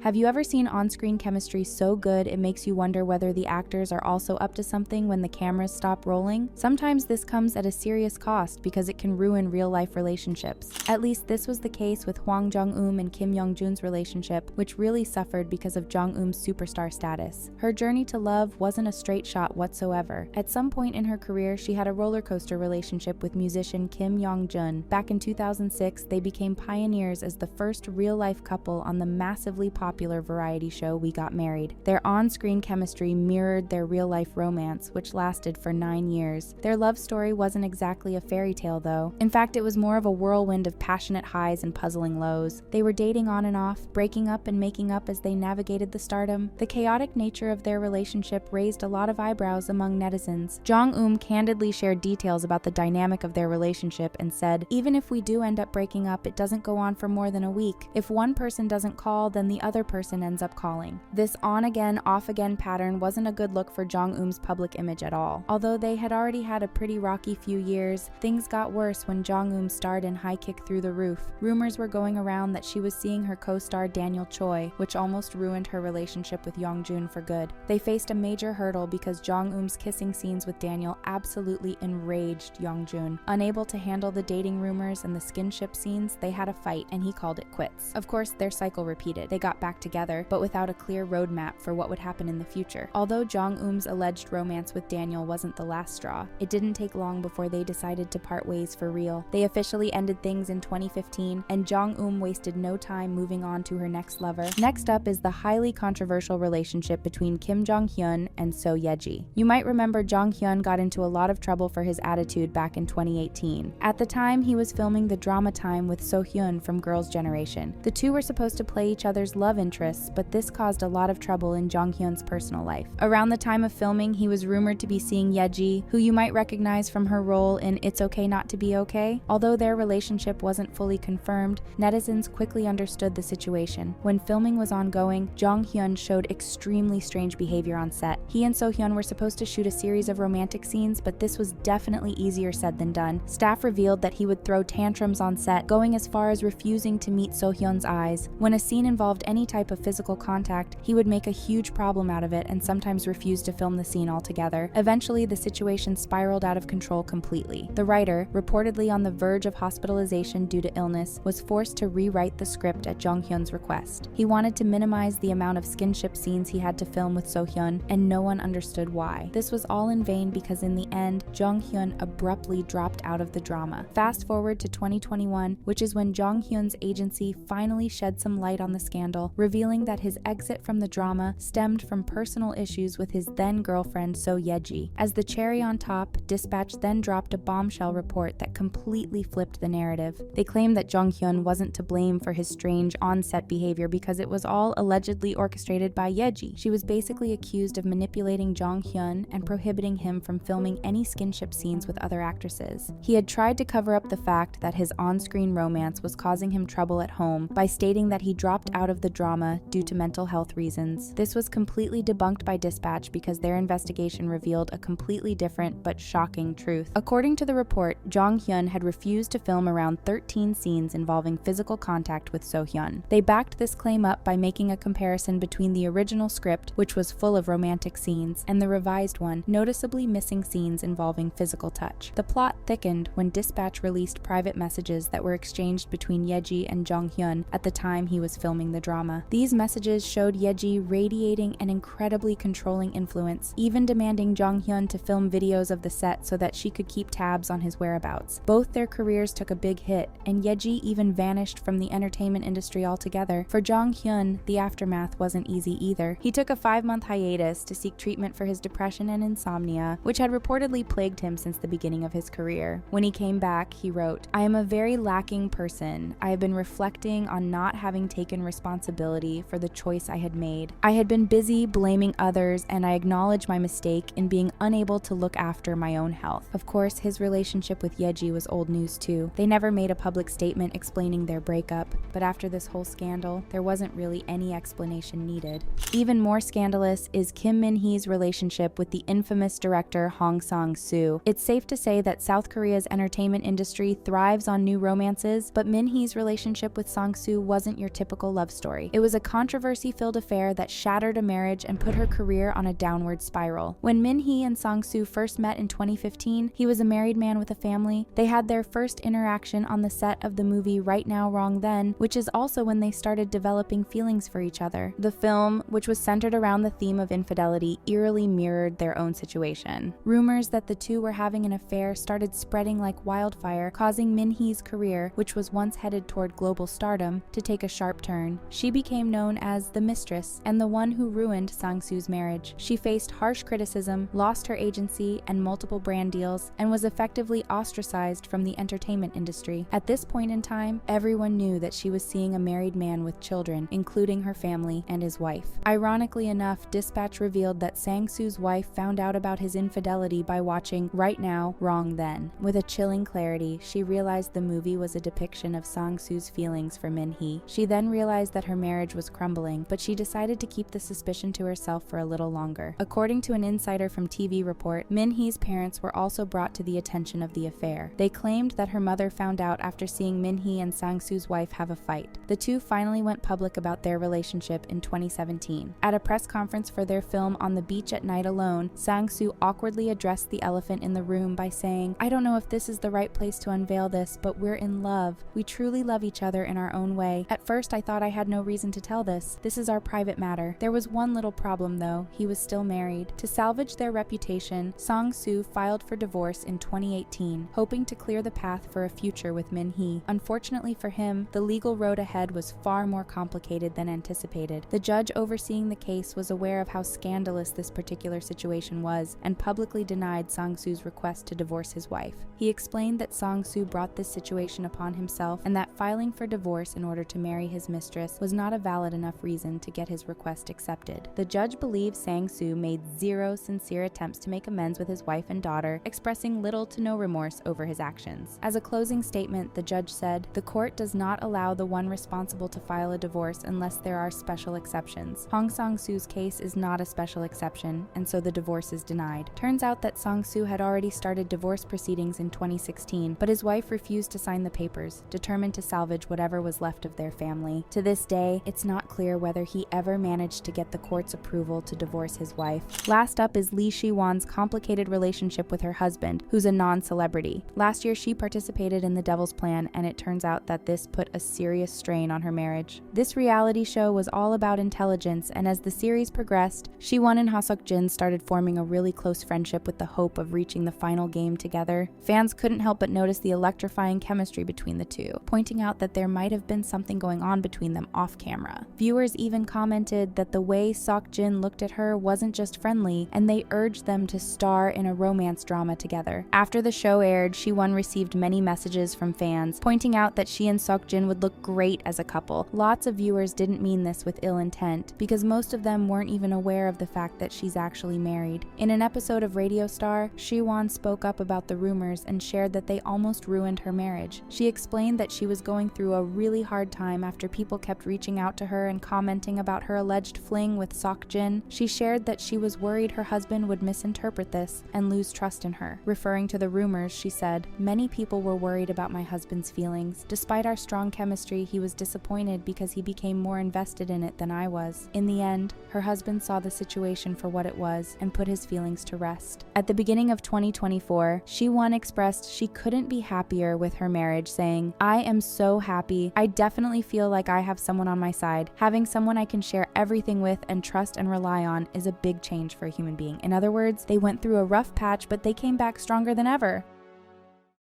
Have you ever seen on-screen chemistry so good it makes you wonder whether the actors are also up to something when the cameras stop rolling? Sometimes this comes at a serious cost because it can ruin real-life relationships. At least this was the case with Hwang Jung-eum and Kim Young-jun's relationship, which really suffered because of Jung-eum's superstar status. Her journey to love wasn't a straight shot whatsoever. At some point in her career, she had a roller coaster relationship with musician Kim Yong-jun. Back in 2006, they became pioneers as the first real-life couple on the massively popular variety show We Got Married. Their on-screen chemistry mirrored their real-life romance, which lasted for 9 years. Their love story wasn't exactly a fairy tale, though. In fact, it was more of a whirlwind of passionate highs and puzzling lows. They were dating on and off, breaking up and making up as they navigated the stardom. The chaotic nature of their relationship raised a lot of eyebrows among netizens. Jung-eum candidly shared details about the dynamic of their relationship and said, "Even if we do end up breaking up, it doesn't go on for more than a week. If one person doesn't call, then the other person ends up calling." This on-again, off-again pattern wasn't a good look for Jung-eum's public image at all. Although they had already had a pretty rocky few years, things got worse when Jung-eum starred in High Kick Through the Roof. Rumors were going around that she was seeing her co-star Daniel Choi, which almost ruined her relationship with Yong-jun for good. They faced a major hurdle because Jung-eum's kissing scenes with Daniel absolutely enraged Yong-jun. Unable to handle the dating rumors and the skinship scenes, they had a fight and he called it quits. Of course, their cycle repeated. They got back together, but without a clear roadmap for what would happen in the future. Although Jung-eum's alleged romance with Daniel wasn't the last straw, it didn't take long before they decided to part ways for real. They officially ended things in 2015, and Jung-eum wasted no time moving on to her next lover. Next up is the highly controversial relationship between Kim Jong-hyun and So Ye-ji. You might remember Jong-hyun got into a lot of trouble for his attitude back in 2018. At the time, he was filming the drama Time with So-hyun from Girls' Generation. The two were supposed to play each other's love interests, but this caused a lot of trouble in Jong-hyun's personal life. Around the time of filming, he was rumored to be seeing Ye-ji, who you might recognize from her role in It's Okay Not to Be Okay. Although their relationship wasn't fully confirmed, netizens quickly understood the situation. When filming was ongoing, Jong-hyun showed extremely strange behavior on set. He and So-hyun were supposed to shoot a series of romantic scenes, but this was definitely easier said than done. Staff revealed that he would throw tantrums on set, going as far as refusing to meet So-hyun's eyes. When a scene involved any type of physical contact, he would make a huge problem out of it and sometimes refuse to film the scene altogether. Eventually, the situation spiraled out of control completely. The writer, reportedly on the verge of hospitalization due to illness, was forced to rewrite the script at Jong-hyun's request. He wanted to minimize the amount of skinship scenes he had to film with So-hyun, and no one understood why. This was all in vain because in the end, Jong-hyun abruptly dropped out of the drama. Fast forward to 2021, which is when Jong-hyun's agency finally shed some light on the scandal, revealing that his exit from the drama stemmed from personal issues with his then-girlfriend So Ye-ji. As the cherry on top, Dispatch then dropped a bombshell report that completely flipped the narrative. They claimed that Jong-hyun wasn't to blame for his strange on-set behavior because it was all allegedly orchestrated by Ye-ji. She was basically accused of manipulating Jong-hyun and prohibiting him from filming any skinship scenes with other actresses. He had tried to cover up the fact that his on-screen romance was causing him trouble at home by stating that he dropped out of the drama due to mental health reasons. This was completely debunked by Dispatch because their investigation revealed a completely different but shocking truth. According to the report, Jong-hyun had refused to film around 13 scenes involving physical contact with So-hyun. They backed this claim up by making a comparison between the original script, which was full of romantic scenes, and the revised one, noticeably missing scenes involving physical touch. The plot thickened when Dispatch released private messages that were exchanged between Ye-ji and Jong-hyun at the time he was filming the drama. These messages showed Ye-ji radiating an incredibly controlling influence, even demanding Jong-hyun to film videos of the set so that she could keep tabs on his whereabouts. Both their careers took a big hit, and Ye-ji even vanished from the entertainment industry altogether. For Jong-hyun, the aftermath wasn't easy either. He took a 5-month hiatus to seek treatment for his depression and insomnia, which had reportedly plagued him since the beginning of his career. When he came back, he wrote, "I am a very lacking person. I have been reflecting on not having taken responsibility for the choice I had made. I had been busy blaming others, and I acknowledge my mistake in being unable to look after my own health." Of course, his relationship with Ye-ji was old news too. They never made a public statement explaining their breakup, but after this whole scandal, there wasn't really any explanation needed. Even more scandalous is Kim Min-hee's relationship with the infamous director Hong Sang-soo. It's safe to say that South Korea's entertainment industry thrives on new romances, but Min-hee's relationship with Sang-soo wasn't your typical love story. day. It was a controversy-filled affair that shattered a marriage and put her career on a downward spiral. When Min-hee and Sang-soo first met in 2015, he was a married man with a family. They had their first interaction on the set of the movie Right Now, Wrong Then, which is also when they started developing feelings for each other. The film, which was centered around the theme of infidelity, eerily mirrored their own situation. Rumors that the two were having an affair started spreading like wildfire, causing Min-hee's career, which was once headed toward global stardom, to take a sharp turn. She became known as the mistress and the one who ruined Sang-soo's marriage. She faced harsh criticism, lost her agency and multiple brand deals, and was effectively ostracized from the entertainment industry. At this point in time, everyone knew that she was seeing a married man with children, including her family and his wife. Ironically enough, Dispatch revealed that Sang-soo's wife found out about his infidelity by watching Right Now, Wrong Then. With a chilling clarity, she realized the movie was a depiction of Sang-soo's feelings for Min-hee. She then realized that her marriage was crumbling, but she decided to keep the suspicion to herself for a little longer. According to an insider from TV Report, Min-hee's parents were also brought to the attention of the affair. They claimed that her mother found out after seeing Min-hee and Sang-soo's wife have a fight. The two finally went public about their relationship in 2017. At a press conference for their film On the Beach at Night Alone, Sang-soo awkwardly addressed the elephant in the room by saying, "I don't know if this is the right place to unveil this, but we're in love. We truly love each other in our own way. At first I thought I had no reason to tell this. This is our private matter. There was one little problem though. He was still married." To salvage their reputation, Sang-soo filed for divorce in 2018, hoping to clear the path for a future with Min-hee. Unfortunately for him, the legal road ahead was far more complicated than anticipated. The judge overseeing the case was aware of how scandalous this particular situation was and publicly denied Sang-soo's request to divorce his wife. He explained that Sang-soo brought this situation upon himself and that filing for divorce in order to marry his mistress was not a valid enough reason to get his request accepted. The judge believed Sang-soo made zero sincere attempts to make amends with his wife and daughter, expressing little to no remorse over his actions. As a closing statement, the judge said, "The court does not allow the one responsible to file a divorce unless there are special exceptions. Hong Sang-soo's case is not a special exception, and so the divorce is denied." Turns out that Sang-soo had already started divorce proceedings in 2016, but his wife refused to sign the papers, determined to salvage whatever was left of their family. To this day, it's not clear whether he ever managed to get the court's approval to divorce his wife. Last up is Lee Shi-won's complicated relationship with her husband, who's a non-celebrity. Last year, she participated in The Devil's Plan, and it turns out that this put a serious strain on her marriage. This reality show was all about intelligence, and as the series progressed, Shi-won and Ha Suk-jin started forming a really close friendship with the hope of reaching the final game together. Fans couldn't help but notice the electrifying chemistry between the two, pointing out that there might have been something going on between them off camera. Viewers even commented that the way Sok-jin looked at her wasn't just friendly, and they urged them to star in a romance drama together. After the show aired, Shi-won received many messages from fans, pointing out that she and Sok-jin would look great as a couple. Lots of viewers didn't mean this with ill intent, because most of them weren't even aware of the fact that she's actually married. In an episode of Radio Star, Shi-won spoke up about the rumors and shared that they almost ruined her marriage. She explained that she was going through a really hard time after people kept reaching out to her and commenting about her alleged fling with Sok-jin. She shared that she was worried her husband would misinterpret this and lose trust in her. Referring to the rumors, she said, "Many people were worried about my husband's feelings. Despite our strong chemistry, he was disappointed because he became more invested in it than I was." In the end, her husband saw the situation for what it was and put his feelings to rest. At the beginning of 2024, Shi-won expressed she couldn't be happier with her marriage, saying, "I am so happy. I definitely feel like I have someone on my side. Having someone I can share everything with and trust and rely on is a big change for a human being." In other words, they went through a rough patch, but they came back stronger than ever.